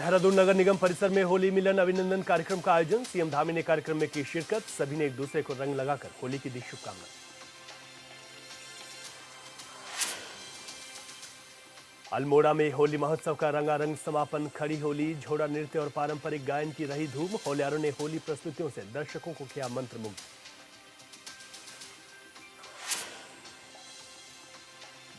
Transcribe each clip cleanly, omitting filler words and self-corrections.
देहरादून नगर निगम परिसर में होली मिलन अभिनंदन कार्यक्रम का आयोजन। सीएम धामी ने कार्यक्रम में की शिरकत। सभी ने एक दूसरे को रंग लगाकर होली की दी शुभकामनाएं। अल्मोड़ा में होली महोत्सव का रंगारंग समापन। खड़ी होली, झोड़ा नृत्य और पारंपरिक गायन की रही धूम। होल्यारों ने होली प्रस्तुतियों से दर्शकों को किया मंत्रमुग्ध।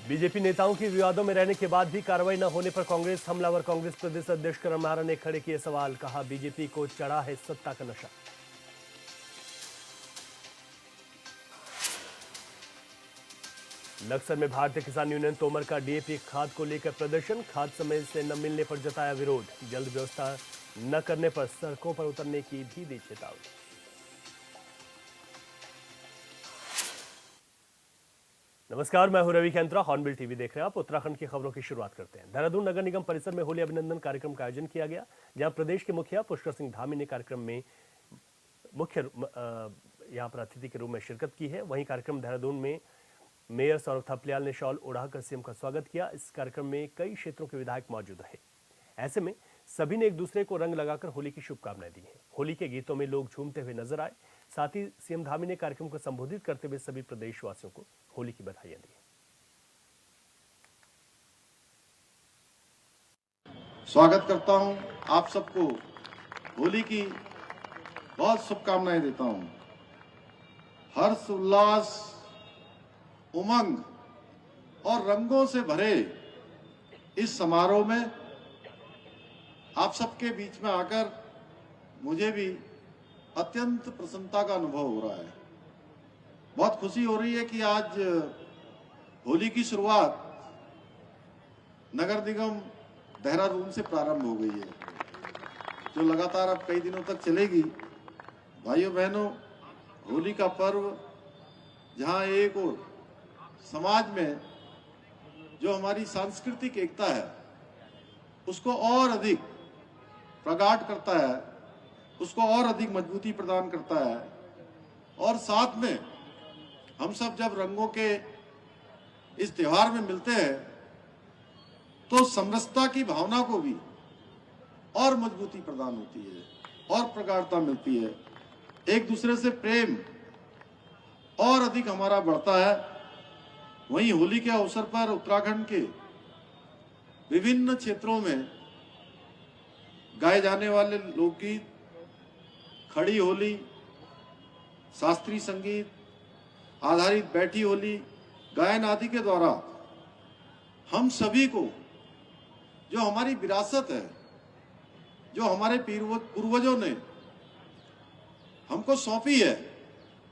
बीजेपी नेताओं की विवादों में रहने के बाद भी कार्रवाई न होने पर कांग्रेस हमलावर। कांग्रेस प्रदेश अध्यक्ष करण महारा ने खड़े किए सवाल। कहा, बीजेपी को चढ़ा है सत्ता का नशा। लक्सर में भारतीय किसान यूनियन तोमर का डीएपी खाद को लेकर प्रदर्शन। खाद समय से न मिलने पर जताया विरोध। जल्द व्यवस्था न करने पर सड़कों पर उतरने की भी दी चेतावनी। नमस्कार, मैं हूं रवि कैंत्रा। हॉर्नबिल टीवी देख रहे हैं आप। उत्तराखंड की खबरों की शुरुआत करते हैं। देहरादून नगर निगम परिसर में होली अभिनंदन कार्यक्रम का आयोजन किया गया, जहां प्रदेश के मुखिया पुष्कर सिंह धामी ने कार्यक्रम में मुख्य यहां पर अतिथि के रूप में शिरकत की है। वहीं कार्यक्रम देहरादून में मेयर सौरभ थपलियाल ने शॉल ओढ़ाकर सीएम का स्वागत किया। इस कार्यक्रम में कई क्षेत्रों के विधायक मौजूद रहे। ऐसे में सभी ने एक दूसरे को रंग लगाकर होली की शुभकामनाएं दी हैं। होली के गीतों में लोग झूमते हुए नजर आए। साथ ही सीएम धामी ने कार्यक्रम को संबोधित करते हुए सभी प्रदेशवासियों को होली की बधाइयां दी। स्वागत करता हूं, आप सबको होली की बहुत शुभकामनाएं देता हूं। हर्ष, उल्लास, उमंग और रंगों से भरे इस समारोह में आप सबके बीच में आकर मुझे भी अत्यंत प्रसन्नता का अनुभव हो रहा है। बहुत खुशी हो रही है कि आज होली की शुरुआत नगर निगम देहरादून से प्रारंभ हो गई है, जो लगातार अब कई दिनों तक चलेगी। भाइयों बहनों, होली का पर्व जहां एक और समाज में जो हमारी सांस्कृतिक एकता है उसको और अधिक प्रगाढ़ करता है, उसको और अधिक मजबूती प्रदान करता है। और साथ में हम सब जब रंगों के इस त्योहार में मिलते हैं तो समरसता की भावना को भी और मजबूती प्रदान होती है और प्रगाढ़ता मिलती है। एक दूसरे से प्रेम और अधिक हमारा बढ़ता है। वहीं होली के अवसर पर उत्तराखंड के विभिन्न क्षेत्रों में गाए जाने वाले लोकगीत, खड़ी होली, शास्त्रीय संगीत आधारित बैठी होली, गायन आदि के द्वारा हम सभी को जो हमारी विरासत है, जो हमारे पूर्वजों ने हमको सौंपी है,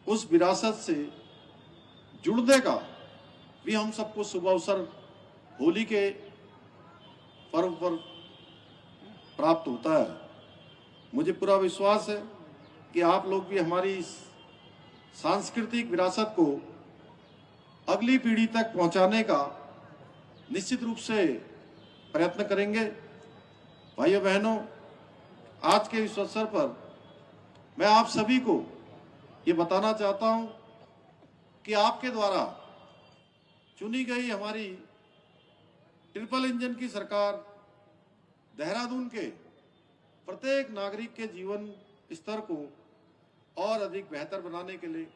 उस विरासत से जुड़ने का भी हम सबको शुभ अवसर होली के पर्व पर प्राप्त होता है। मुझे पूरा विश्वास है कि आप लोग भी हमारी इस सांस्कृतिक विरासत को अगली पीढ़ी तक पहुंचाने का निश्चित रूप से प्रयत्न करेंगे। भाइयों बहनों, आज के इस अवसर पर मैं आप सभी को ये बताना चाहता हूं कि आपके द्वारा चुनी गई हमारी ट्रिपल इंजन की सरकार देहरादून के प्रत्येक नागरिक के जीवन स्तर को और अधिक बेहतर बनाने के लिए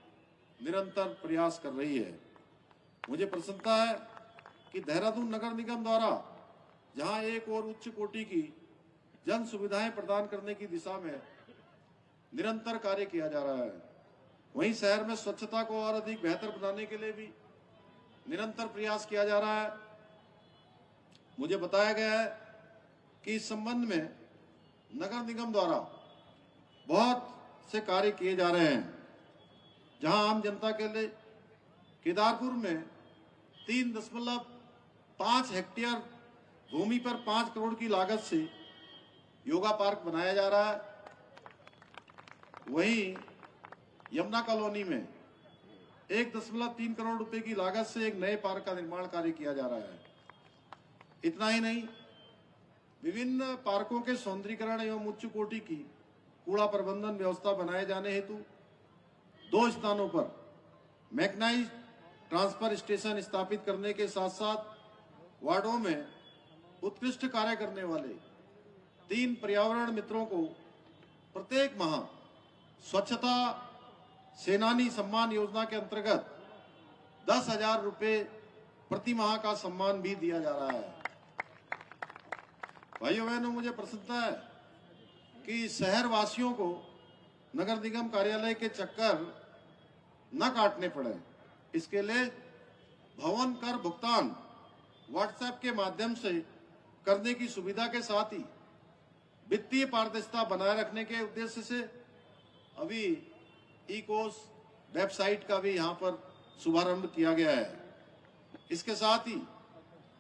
निरंतर प्रयास कर रही है। मुझे प्रसन्नता है कि देहरादून नगर निगम द्वारा जहां एक और उच्च कोटि की जन सुविधाएं प्रदान करने की दिशा में निरंतर कार्य किया जा रहा है, वहीं शहर में स्वच्छता को और अधिक बेहतर बनाने के लिए भी निरंतर प्रयास किया जा रहा है। मुझे बताया गया है कि इस संबंध में नगर निगम द्वारा बहुत से कार्य किए जा रहे हैं। जहां आम जनता के लिए केदारपुर में 3.5 हेक्टेयर भूमि पर 5 करोड़ की लागत से योगा पार्क बनाया जा रहा है। वहीं यमुना कॉलोनी में 1.3 करोड़ रुपए की लागत से एक नए पार्क का निर्माण कार्य किया जा रहा है। इतना ही नहीं, विभिन्न पार्कों के सौंदर्यीकरण एवं उच्च कोटि की कूड़ा प्रबंधन व्यवस्था बनाए जाने हेतु 2 स्थानों पर मैकेनाइज्ड ट्रांसफर स्टेशन स्थापित करने के साथ साथ वार्डों में उत्कृष्ट कार्य करने वाले 3 पर्यावरण मित्रों को प्रत्येक माह स्वच्छता सेनानी सम्मान योजना के अंतर्गत 10,000 रुपए प्रति माह का सम्मान भी दिया जा रहा है। भाइयों बहनों, मुझे प्रसन्नता है कि शहर वासियों को नगर निगम कार्यालय के चक्कर न काटने पड़े। इसके लिए भवन कर भुगतान व्हाट्सएप के माध्यम से करने की सुविधा के साथ ही वित्तीय पारदर्शिता बनाए रखने के उद्देश्य से अभी ई-कोस वेबसाइट का भी यहाँ पर शुभारंभ किया गया है। इसके साथ ही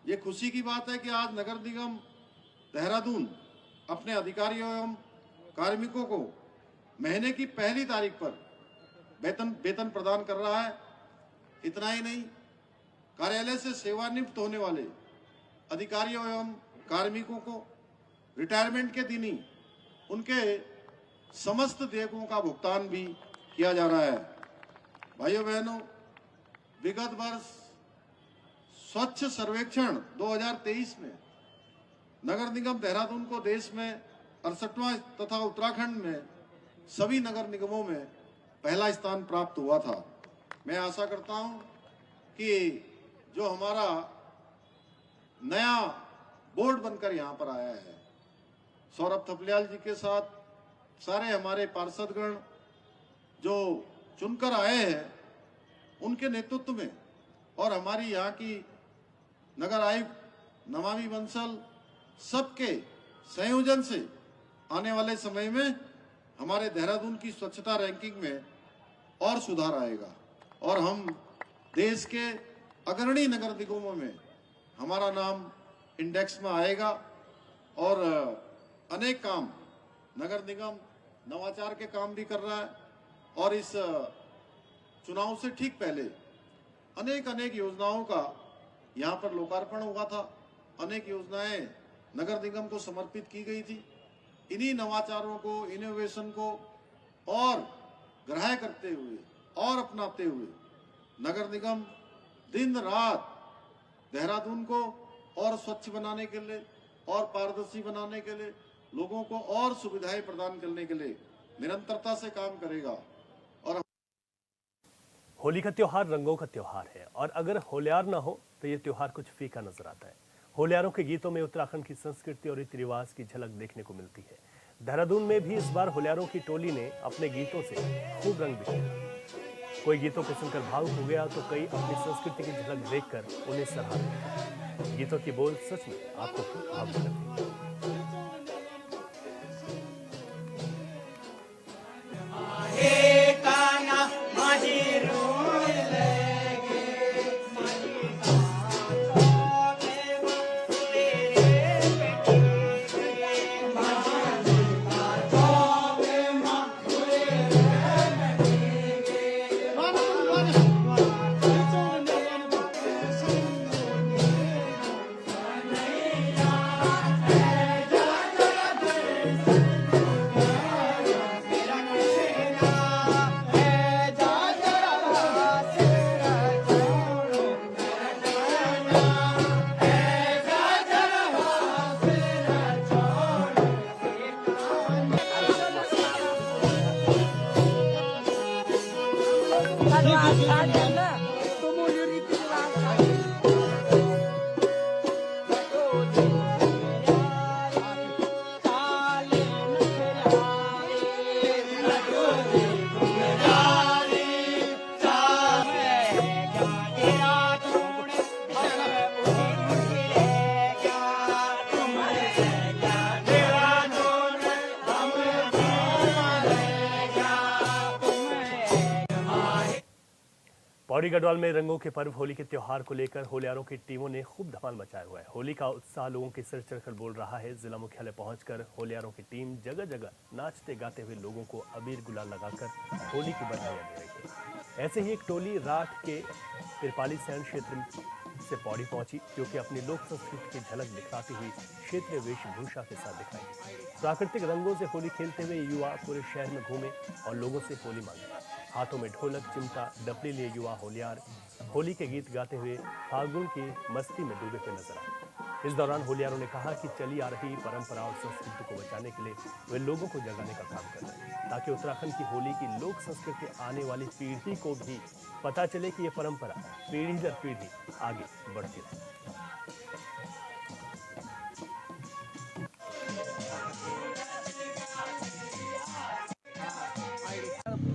ये खुशी की बात है कि आज नगर निगम देहरादून अपने अधिकारियों एवं कार्मिकों को महीने की पहली तारीख पर वेतन प्रदान कर रहा है। इतना ही नहीं, कार्यालय से सेवानिवृत्त होने वाले अधिकारियों एवं कार्मिकों को रिटायरमेंट के दिन ही उनके समस्त देयकों का भुगतान भी किया जा रहा है। भाइयों बहनों, विगत वर्ष स्वच्छ सर्वेक्षण 2023 में नगर निगम देहरादून को देश में 68वां तथा उत्तराखंड में सभी नगर निगमों में पहला स्थान प्राप्त हुआ था। मैं आशा करता हूं कि जो हमारा नया बोर्ड बनकर यहां पर आया है, सौरभ थपलियाल जी के साथ सारे हमारे पार्षदगण जो चुनकर आए हैं, उनके नेतृत्व में और हमारी यहाँ की नगर आयुक्त नमामि बंसल सबके संयोजन से आने वाले समय में हमारे देहरादून की स्वच्छता रैंकिंग में और सुधार आएगा और हम देश के अग्रणी नगर निगमों में हमारा नाम इंडेक्स में आएगा और अनेक काम नगर निगम नवाचार के काम भी कर रहा है और इस चुनाव से ठीक पहले अनेक योजनाओं का यहाँ पर लोकार्पण हुआ था। अनेक योजनाएं नगर निगम को समर्पित की गई थी। इन्हीं नवाचारों को, इनोवेशन को और ग्रहण करते हुए और अपनाते हुए नगर निगम दिन रात देहरादून को और स्वच्छ बनाने के लिए और पारदर्शी बनाने के लिए, लोगों को और सुविधाएं प्रदान करने के लिए निरंतरता से काम करेगा। और होली का त्योहार रंगों का त्योहार है और अगर होलियार ना हो तो ये त्योहार कुछ फीका नजर आता है। होलियारों के गीतों में उत्तराखंड की संस्कृति और रीति रिवाज की झलक देखने को मिलती है। देहरादून में भी इस बार होलियारों की टोली ने अपने गीतों से खूब रंग बिखेरा। कोई गीतों को सुनकर भावुक हो गया तो कई अपनी संस्कृति की झलक देखकर उन्हें सराहा। गीतों की बोल सच में आपको भावुक करती है। पौड़ी गढ़वाल में रंगों के पर्व होली के त्योहार को लेकर होलियारों की टीमों ने खूब धमाल मचाया हुआ है। होली का उत्साह लोगों के सिर चढ़कर बोल रहा है। जिला मुख्यालय पहुंचकर होलियारों की टीम जगह जगह नाचते गाते हुए लोगों को अबीर गुलाल लगाकर होली की बधाइयां दे रही है। ऐसे ही एक टोली राठ के तिरपाली सैन क्षेत्र से पौड़ी पहुंची, क्योंकि अपनी लोक संस्कृति की झलक दिखाती हुई क्षेत्रीय वेशभूषा के साथ दिखाई। प्राकृतिक रंगों से होली खेलते हुए युवा पूरे शहर में घूमे और लोगों से होली मांगी। हाथों में ढोलक, चिमटा, डफली लिए युवा होलियार होली के गीत गाते हुए फागुन की मस्ती में डूबे हुए नजर आए। इस दौरान होलियारों ने कहा कि चली आ रही परंपरा और संस्कृति को बचाने के लिए वे लोगों को जगाने का काम कर रहे हैं, ताकि उत्तराखंड की होली की लोक संस्कृति आने वाली पीढ़ी को भी पता चले कि ये परंपरा पीढ़ी दर पीढ़ी आगे बढ़ती रहे।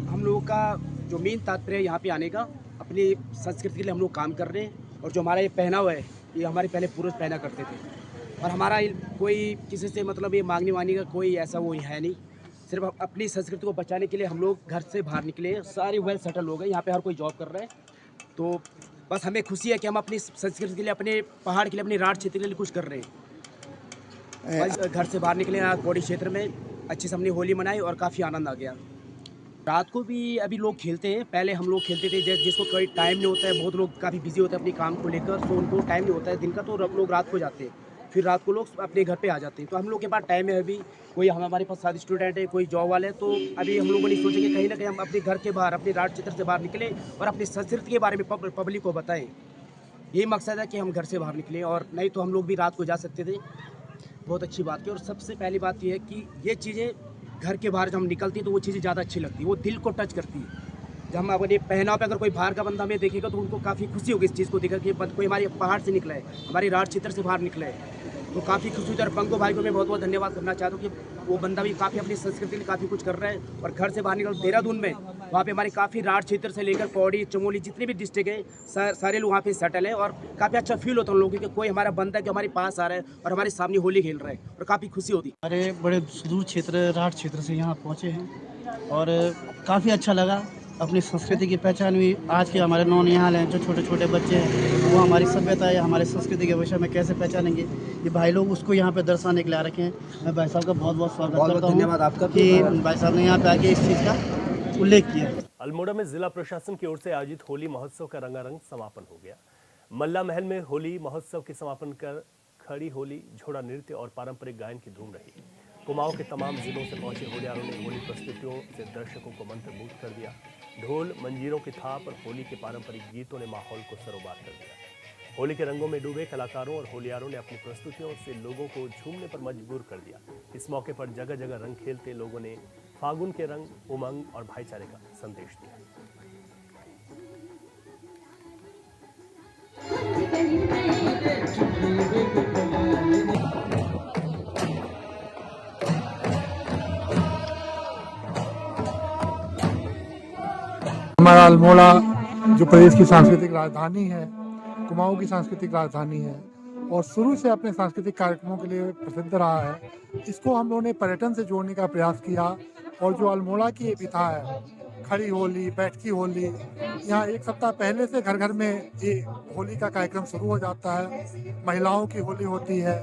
हम लोगों का जो मेन तात्पर्य यहाँ पे आने का, अपनी संस्कृति के लिए हम लोग काम कर रहे हैं। और जो हमारा ये पहनावा है, ये हमारे पहले पूर्वज पहना करते थे। और हमारा कोई किसी से मतलब ये मांगने वानी का कोई ऐसा वो है नहीं। सिर्फ अपनी संस्कृति को बचाने के लिए हम लोग घर से बाहर निकले हैं। सारे वेल सेटल लोग हैं, यहाँ पे हर कोई जॉब कर रहा है। तो बस हमें खुशी है कि हम अपनी संस्कृति के लिए, अपने पहाड़ के लिए, अपने राठ क्षेत्र के लिए कुछ कर रहे हैं। बस घर से बाहर निकले आज पौड़ी क्षेत्र में, अच्छे से हमने होली मनाई और काफ़ी आनंद आ गया। रात को भी अभी लोग खेलते हैं। पहले हम लोग खेलते थे, जिसको कोई टाइम नहीं होता है, बहुत लोग काफ़ी बिजी होते हैं अपने काम को लेकर, तो उनको टाइम नहीं होता है दिन का, तो लोग रात को जाते हैं। फिर रात को लोग अपने घर पे आ जाते हैं। तो हम लोग के पास टाइम है अभी। कोई हमारे पास सारे स्टूडेंट है, कोई जॉब वाले, तो अभी हम लोगों ने सोचे कि कहीं ना कहीं हम अपने घर के बाहर, अपने राठ क्षेत्र से बाहर निकलें और अपनी संस्कृति के बारे में पब्लिक को बताएं। यही मकसद है कि हम घर से बाहर निकलें। और नहीं तो हम लोग भी रात को जा सकते थे। बहुत अच्छी बात की। और सबसे पहली बात यह है कि ये चीज़ें घर के बाहर जब हम निकलती हैं तो वो चीज़ें ज़्यादा अच्छी लगती है, वो दिल को टच करती है। जब हम अपने पहनाव पे अगर कोई बाहर का बंदा हमें देखेगा तो उनको काफ़ी खुशी होगी इस चीज़ को देखकर कि कोई हमारे पहाड़ से निकला है, हमारे राठ क्षेत्र से बाहर निकला है। तो काफ़ी खुशी हुई। और पंको भाई को मैं बहुत बहुत धन्यवाद करना चाहता हूँ कि वो बंदा भी काफ़ी अपनी संस्कृति के लिए काफ़ी कुछ कर रहा है। और घर से बाहर निकल देहरादून में, वहाँ पे हमारे काफ़ी राठ क्षेत्र से लेकर पौड़ी, चमोली, जितने भी डिस्ट्रिक्ट है, सारे लोग वहाँ पे सेटल है। और काफ़ी अच्छा फील होता है उन लोगों को कि कोई हमारा बंदा कि हमारे पास आ रहा है और हमारे सामने होली खेल रहा है, और काफ़ी खुशी होती है। हमारे बड़े सुदूर क्षेत्र, राठ क्षेत्र से यहाँ पहुँचे हैं और काफ़ी अच्छा लगा। अपनी संस्कृति की पहचान हुई। आज के हमारे नौनिहाल हैं, जो छोटे छोटे बच्चे हैं, वो हमारी सभ्यता या हमारी संस्कृति के विषय में कैसे पहचानेंगे, ये भाई लोग उसको यहाँ पे दर्शाने के लिए आ रखे हैं। मैं भाई साहब का बहुत बहुत स्वागत करता हूँ। धन्यवाद आपका कि भाई साहब ने यहाँ पे आके इस चीज़ का उल्लेख किया। अल्मोड़ा में जिला प्रशासन की ओर से आयोजित होली महोत्सव का रंगारंग समापन हो गया। मल्ला महल में होली महोत्सव के समापन कर खड़ी होली, झोड़ा नृत्य और पारंपरिक गायन की धूम रही। कुमाऊं के तमाम जिलों से पहुंचे होलियारों ने होली प्रस्तुतियों से दर्शकों को मंत्रमुग्ध कर दिया। ढोल, मंजीरों की थाप और होली के पारंपरिक गीतों ने माहौल को सरोबार कर दिया। होली के रंगों में डूबे कलाकारों और होलियारों ने अपनी प्रस्तुतियों से लोगों को झूमने पर मजबूर कर दिया। इस मौके पर जगह जगह रंग खेलते लोगों ने फागुन के रंग, उमंग और भाईचारे का संदेश दिया। हमारा अल्मोड़ा जो प्रदेश की सांस्कृतिक राजधानी है, कुमाऊं की सांस्कृतिक राजधानी है और शुरू से अपने सांस्कृतिक कार्यक्रमों के लिए प्रसिद्ध रहा है। इसको हम लोगों ने पर्यटन से जोड़ने का प्रयास किया। और जो अल्मोड़ा की ये प्रथा है, खड़ी होली, बैठकी होली, यहाँ एक सप्ताह पहले से घर घर में ये होली का कार्यक्रम शुरू हो जाता है। महिलाओं की होली होती है,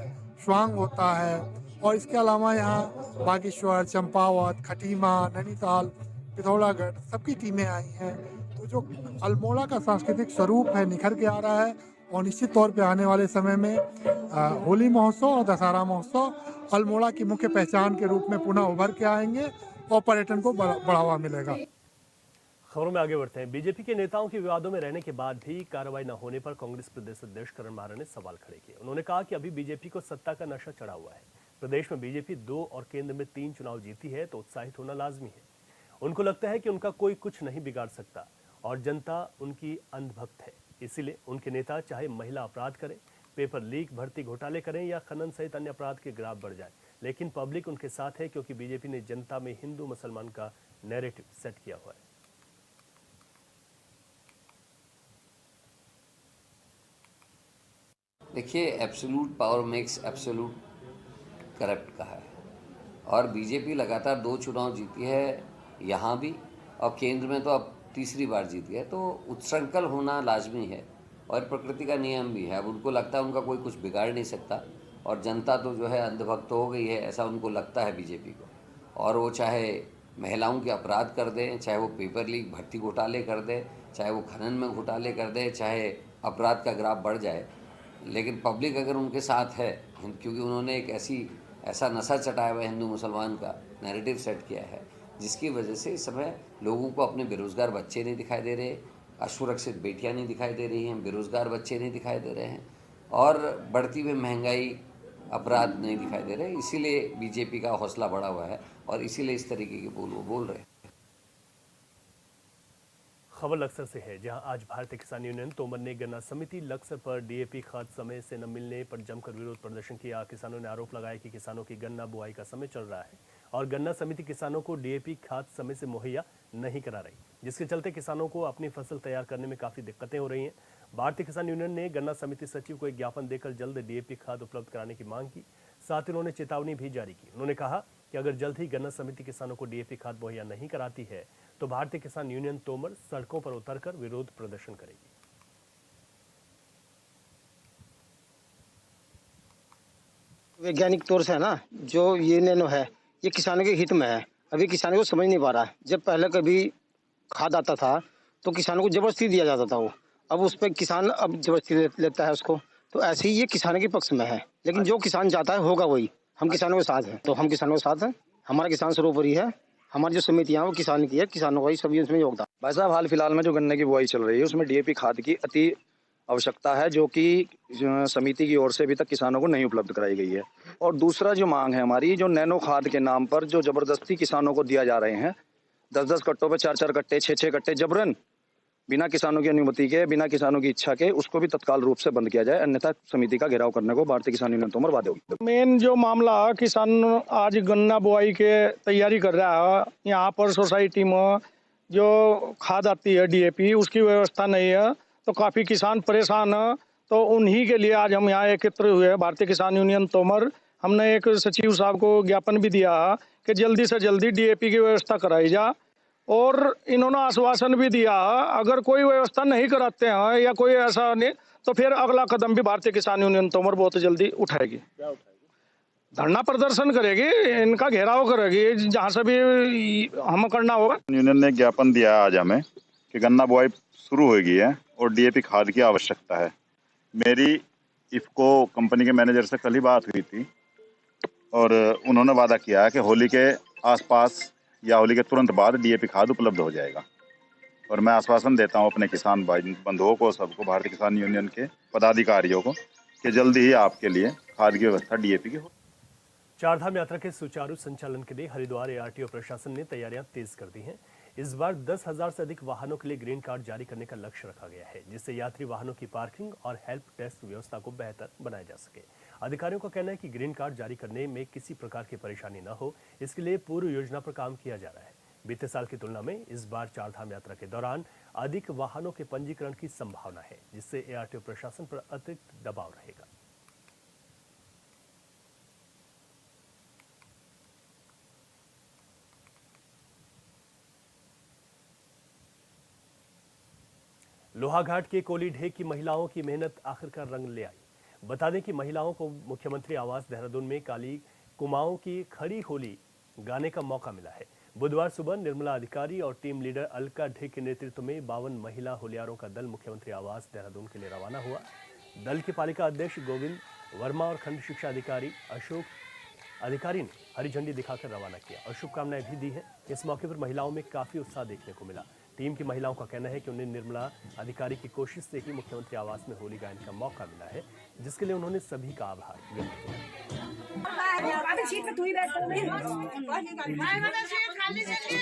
स्वांग होता है, और इसके अलावा यहाँ बागेश्वर, चंपावत, खटीमा, नैनीताल, पिथौरागढ़ सबकी टीमें आई हैं। तो जो अल्मोड़ा का सांस्कृतिक स्वरूप है निखर के आ रहा है। और निश्चित तौर पे आने वाले समय में होली महोत्सव और दशहरा महोत्सव अल्मोड़ा की मुख्य पहचान के रूप में पुनः उभर के आएंगे और पर्यटन को बढ़ावा मिलेगा। खबरों में आगे बढ़ते हैं। बीजेपी के नेताओं के विवादों में रहने के बाद भी कार्रवाई न होने पर कांग्रेस प्रदेश अध्यक्ष करण मारा ने सवाल खड़े किए। उन्होंने कहा कि अभी बीजेपी को सत्ता का नशा चढ़ा हुआ है। प्रदेश में बीजेपी 2 और केंद्र में 3 चुनाव जीती है तो उत्साहित होना लाजमी है। उनको लगता है कि उनका कोई कुछ नहीं बिगाड़ सकता और जनता उनकी अंधभक्त है। इसीलिए उनके नेता चाहे महिला अपराध करें, पेपर लीक, भर्ती घोटाले करें या खनन सहित अन्य अपराध के ग्राफ बढ़ जाए, लेकिन पब्लिक उनके साथ है, क्योंकि बीजेपी ने जनता में हिंदू मुसलमान का नैरेटिव सेट किया हुआ है। देखिए, absolute power makes absolute corrupt कहा है और बीजेपी लगातार 2 चुनाव जीती है यहाँ भी और केंद्र में तो अब तीसरी बार जीती है। तो उत्सृंखल होना लाजमी है और प्रकृति का नियम भी है। अब उनको लगता है उनका कोई कुछ बिगाड़ नहीं सकता और जनता तो जो है अंधभक्त हो गई है, ऐसा उनको लगता है बीजेपी को। और वो चाहे महिलाओं के अपराध कर दें, चाहे वो पेपर लीक, भर्ती घोटाले कर दें, चाहे वो खनन में घोटाले कर दें, चाहे अपराध का ग्राफ बढ़ जाए, लेकिन पब्लिक अगर उनके साथ है, क्योंकि उन्होंने एक ऐसा नशा चटाया हुआ हिंदू मुसलमान का नैरेटिव सेट किया है, जिसकी वजह से इस समय लोगों को अपने बेरोज़गार बच्चे नहीं दिखाई दे रहे, असुरक्षित बेटियां नहीं दिखाई दे रही हैं, बेरोज़गार बच्चे नहीं दिखाई दे रहे हैं। और बढ़ती हुई महंगाई, अपराध नहीं दिखाई दे रहे। इसीलिए बीजेपी का हौसला बढ़ा हुआ है और इसीलिए इस तरीके के बोल वो बोल रहे हैं। खबर लक्सर से है, जहां आज भारतीय किसान यूनियन तोमर ने गन्ना समिति लक्सर पर डीएपी खाद समय से न मिलने पर जमकर विरोध प्रदर्शन किया। किसानों ने आरोप लगाया कि किसानों की गन्ना बुआई का समय चल रहा है और गन्ना समिति किसानों को डीएपी खाद समय से मुहैया नहीं करा रही, जिसके चलते किसानों को अपनी फसल तैयार करने में काफी दिक्कतें हो रही हैं। भारतीय किसान यूनियन ने गन्ना समिति सचिव को एक ज्ञापन देकर जल्द डीएपी खाद उपलब्ध कराने की मांग की। साथ ही उन्होंने चेतावनी भी जारी की। उन्होंने कहा कि अगर जल्द ही गन्ना समिति किसानों को डीएपी खाद मुहैया नहीं कराती है तो भारतीय किसान यूनियन तोमर सड़कों पर उतरकर विरोध प्रदर्शन करेगी। वैज्ञानिक तौर से है ना, जो ये नैनो है ये किसानों के हित में है। अभी किसानों को समझ नहीं पा रहा है। जब पहले कभी खाद आता था तो किसानों को जबरदस्ती दिया जाता था वो, अब उस पर किसान अब जबरदस्ती लेता है उसको। तो ऐसे ही ये किसानों के पक्ष में है, लेकिन जो किसान चाहता है होगा वही। हम किसानों के साथ हैं, तो हम किसानों के साथ हैं। हमारा किसान सर्वोपरि है। हमारी जो समितियाँ वो किसान की है, किसानों का ही सभी उसमें योगदान। भाई साहब, हाल फिलहाल में जो गन्ने की बुआई चल रही है उसमें डीएपी खाद की अति आवश्यकता है, जो कि समिति की ओर से अभी तक किसानों को नहीं उपलब्ध कराई गई है। और दूसरा जो मांग है हमारी, जो नैनो खाद के नाम पर जो जबरदस्ती किसानों को दिया जा रहे हैं, 10-10 कट्टों पे 4-4 कट्टे 6-6 कट्टे जबरन, बिना किसानों की अनुमति के, बिना किसानों की इच्छा के, उसको भी तत्काल रूप से बंद किया जाए, अन्यथा समिति का घेराव करने को भारतीय किसान यूनियन तोमर बाध्य होगी। मेन जो मामला किसान आज गन्ना बुआई के तैयारी कर रहा है, यहाँ पर सोसाइटी में जो खाद आती है डीएपी उसकी व्यवस्था नहीं है, तो काफ़ी किसान परेशान है। तो उन्हीं के लिए आज हम यहाँ एकत्र हुए हैं, भारतीय किसान यूनियन तोमर। हमने एक सचिव साहब को ज्ञापन भी दिया है कि जल्दी से जल्दी डीएपी की व्यवस्था कराई जाए, और इन्होंने आश्वासन भी दिया है अगर कोई व्यवस्था नहीं कराते हैं या कोई ऐसा नहीं तो फिर अगला कदम भी भारतीय किसान यूनियन तोमर बहुत जल्दी उठाएगी। धरना प्रदर्शन करेगी, इनका घेराव करेगी, जहाँ से भी हम करना होगा। यूनियन ने ज्ञापन दिया आज हमें कि गन्ना बुआई शुरू हो गई है और डीएपी खाद की आवश्यकता है। मेरी इफको कंपनी के मैनेजर से कल ही बात हुई थी और उन्होंने वादा किया है कि होली के आसपास या होली के तुरंत बाद डीएपी खाद उपलब्ध हो जाएगा। और मैं आश्वासन देता हूं अपने किसान भाई बंधुओं को, सबको, भारतीय किसान यूनियन के पदाधिकारियों को, कि जल्दी ही आपके लिए खाद की व्यवस्था डीएपी की हो। चारधाम यात्रा के सुचारू संचालन के लिए हरिद्वार एआरटीओ प्रशासन ने तैयारियां तेज कर दी हैं। इस बार 10,000 से अधिक वाहनों के लिए ग्रीन कार्ड जारी करने का लक्ष्य रखा गया है, जिससे यात्री वाहनों की पार्किंग और हेल्प डेस्क व्यवस्था को बेहतर बनाया जा सके। अधिकारियों का कहना है कि ग्रीन कार्ड जारी करने में किसी प्रकार की परेशानी न हो, इसके लिए पूर्व योजना पर काम किया जा रहा है। बीते साल की तुलना में इस बार चारधाम यात्रा के दौरान अधिक वाहनों के पंजीकरण की संभावना है, जिससे एआरटीओ प्रशासन पर अतिरिक्त दबाव रहेगा। लोहाघाट के कोली ढेक की महिलाओं की मेहनत आखिरकार रंग ले आई। बता दें कि महिलाओं को मुख्यमंत्री आवास देहरादून में काली कुमाऊं की खड़ी होली गाने का मौका मिला है। बुधवार सुबह निर्मला अधिकारी और टीम लीडर अलका ढेक के नेतृत्व में 52 महिला होलियारों का दल मुख्यमंत्री आवास देहरादून के लिए रवाना हुआ। दल के पालिका अध्यक्ष गोविंद वर्मा और खंड शिक्षा अधिकारी अशोक अधिकारी ने हरी झंडी दिखाकर रवाना किया और शुभकामनाएं भी दी हैं। इस मौके पर महिलाओं में काफी उत्साह देखने को मिला। टीम की महिलाओं का कहना है कि उन्हें निर्मला अधिकारी की कोशिश से ही मुख्यमंत्री आवास में होली गायन का मौका मिला है, जिसके लिए उन्होंने सभी का आभार व्यक्त किया।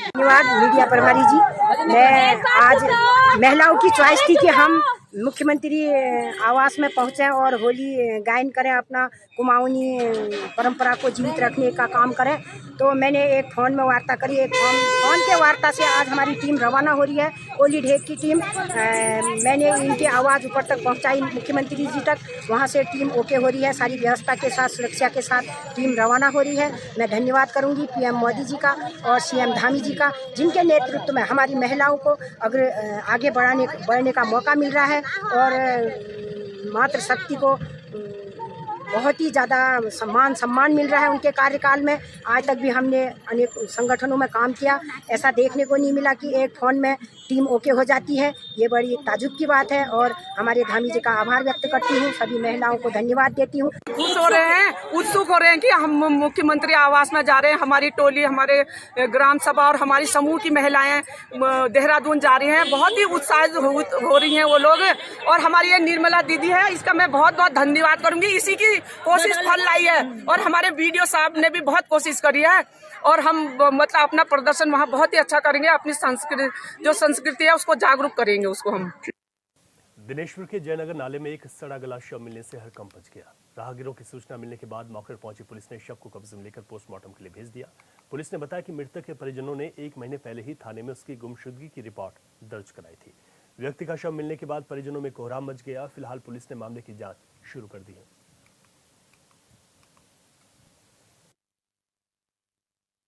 धन्यवाद मीडिया प्रभारी जी। मैं आज महिलाओं की चॉइस थी कि हम मुख्यमंत्री आवास में पहुंचे और होली गायन करें, अपना कुमाऊनी परंपरा को जीवित रखने का काम करें। तो मैंने एक फ़ोन में वार्ता करी, एक फ़ोन के वार्ता से आज हमारी टीम रवाना हो रही है। कोली ढेक की टीम, मैंने इनकी आवाज़ ऊपर तक पहुंचाई मुख्यमंत्री जी तक, वहां से टीम ओके हो रही है, सारी व्यवस्था के साथ, सुरक्षा के साथ टीम रवाना हो रही है। मैं धन्यवाद करूंगी पीएम मोदी जी का और सीएम धामी जी का, जिनके नेतृत्व में हमारी महिलाओं को अगर आगे बढ़ने का मौका मिल रहा है और मातृशक्ति को बहुत ही ज़्यादा सम्मान मिल रहा है उनके कार्यकाल में। आज तक भी हमने अनेक संगठनों में काम किया, ऐसा देखने को नहीं मिला कि एक फ़ोन में टीम ओके हो जाती है। ये बड़ी ताजुब की बात है और हमारे धामी जी का आभार व्यक्त करती हूँ। सभी महिलाओं को धन्यवाद देती हूँ। खुश हो रहे हैं, उत्सुक हो रहे हैं कि हम मुख्यमंत्री आवास में जा रहे हैं। हमारी टोली, हमारे ग्राम सभा और हमारी समूह की महिलाएं देहरादून जा रही हैं। बहुत ही उत्साहित हो रही हैं वो लोग। और हमारी ये निर्मला दीदी है, इसका मैं बहुत बहुत धन्यवाद करूंगी। इसी की कोशिश फल लाई है और हमारे वीडियो साहब ने भी बहुत कोशिश करी है और हम मतलब अपना प्रदर्शन वहाँ बहुत ही अच्छा करेंगे। अपनी संस्कृति है उसको जागरूक करेंगे उसको हम। दिनेशपुर के जयनगर नाले में एक सड़ा गला शव मिलने से हड़कंप मच गया। राहगीरों की सूचना मिलने के बाद मौके पर पहुंची पुलिस ने शव को कब्जे में लेकर पोस्टमार्टम के लिए भेज दिया। पुलिस ने बताया कि मृतक के परिजनों ने 1 महीने पहले ही थाने में उसकी गुमशुदगी की रिपोर्ट दर्ज कराई थी। व्यक्ति का शव मिलने के बाद परिजनों में कोहराम मच गया। फिलहाल पुलिस ने मामले की जांच शुरू कर दी है।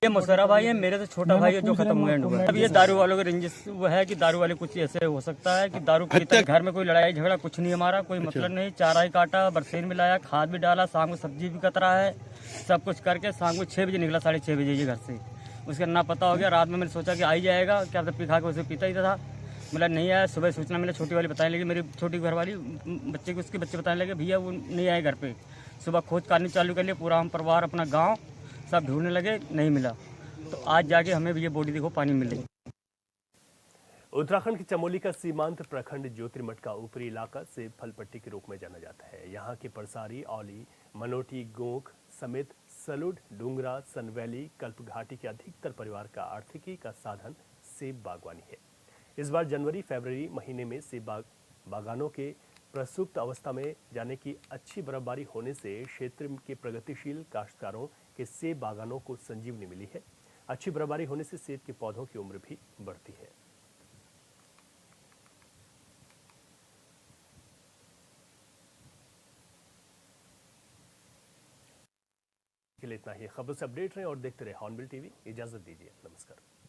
ये मुशर्रफ भाई है, मेरे से छोटा भाई है जो खत्म हुआ है। अब ये दारू वालों की रंजिश वो है कि दारू वाले कुछ ऐसे हो सकता है कि दारू पीते घर में कोई लड़ाई झगड़ा कुछ नहीं, हमारा कोई मतलब नहीं। चारा ही काटा, बरसीन में लाया, खाद भी डाला, शाम को सब्जी भी कतरा है, सब कुछ करके शाम को 6 बजे निकला, 6:30 बजे ये घर से। उसका ना पता हो गया। रात में मैंने सोचा कि आई जाएगा, क्या पी खा के उसे पीता ही था। मतलब नहीं आया। सुबह सूचना मिला, छोटी वाली बताने लगी, मेरी छोटी घरवाली बच्चे को, उसके बच्चे बताने लगे भैया वो नहीं आए घर पे। सुबह खोज करनी चालू कर लिया, पूरा हम परिवार अपना गाँव सब ढूंढने लगे, नहीं मिला। तो आज जाके हमें भी ये बॉडी देखो पानी मिली। उत्तराखंड के चमोली का सीमांत प्रखंड ज्योतिर्मठ का ऊपरी इलाका सेब फल पट्टी के रूप में जाना जाता है। यहाँ के परसारी, औली, मनोटी, गोंख समेत सलुड, डूंगरा, सनवैली, कल्प घाटी के अधिकतर परिवार का आर्थिकी का साधन सेब बागवानी है। इस बार जनवरी-फरवरी महीने में सेब बागानों के प्रसुप्त अवस्था में जाने की अच्छी बर्फबारी होने से क्षेत्र के प्रगतिशील काश्तकारों के सेब बागानों को संजीवनी मिली है। अच्छी बर्फबारी होने से सेब के पौधों की उम्र भी बढ़ती है। के लिए इतना ही। खबर से अपडेट रहें और देखते रहे हॉर्नबिल टीवी। इजाजत दीजिए, नमस्कार।